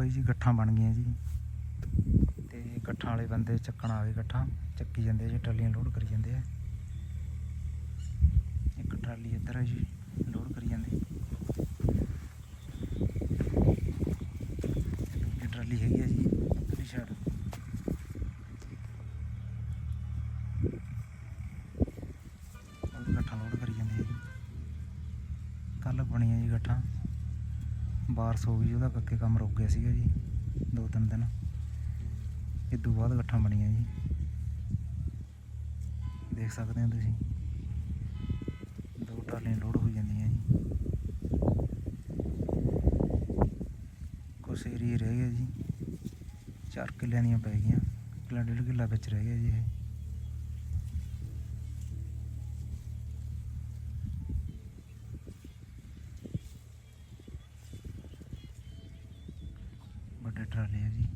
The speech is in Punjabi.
ਬਾਈ ਜੀ ਗੱਠਾਂ ਬਣ ਗਈਆਂ ਜੀ ਤੇ ਗੱਠਾਂ ਵਾਲੇ ਬੰਦੇ ਚੱਕਣ ਆ ਗਏ। ਗੱਠਾਂ ਚੱਕੀ ਜਾਂਦੇ ਜੀ, ਟਰਾਲੀਆਂ ਲੋਡ ਕਰੀ ਜਾਂਦੇ ਆ। ਇੱਕ ਟਰਾਲੀ ਇੱਧਰ ਹੈ ਜੀ, ਲੋਡ ਕਰੀ ਜਾਂਦੇ। ਦੂਜੀ ਟਰਾਲੀ ਹੈਗੀ ਹੈ ਜੀ ਉੱਧਰਲੀ ਸਾਈਡ। ਉਹ ਗੱਠਾਂ ਲੋਡ ਕਰੀ ਜਾਂਦੇ ਆ ਜੀ। ਕੱਲ੍ਹ ਬਣੀਆਂ ਜੀ ਗੱਠਾਂ, ਬਾਰਿਸ਼ ਹੋ ਗਈ ਜੀ, ਉਹਦਾ ਕਰਕੇ ਕੰਮ ਰੁਕ ਗਿਆ ਸੀਗਾ ਜੀ 2-3 ਦਿਨ। ਇਦੋਂ ਬਾਅਦ ਗੱਠਾਂ ਬਣੀਆਂ ਜੀ, ਦੇਖ ਸਕਦੇ ਹੋ ਤੁਸੀਂ। 2 ਟਰਾਲੀਆਂ ਲੋਡ ਹੋ ਜਾਂਦੀਆਂ ਜੀ। ਕੁਛ ਏਰੀਏ ਰਹਿ ਗਿਆ ਜੀ, 4 ਕਿੱਲਿਆਂ ਦੀਆਂ ਪੈ ਗਈਆਂ, 1.5 ਕਿੱਲਾ ਵਿੱਚ ਰਹਿ ਗਿਆ ਜੀ ਇਹ। ਵੱਡੇ ਟਰਾਲੇ ਆ ਜੀ।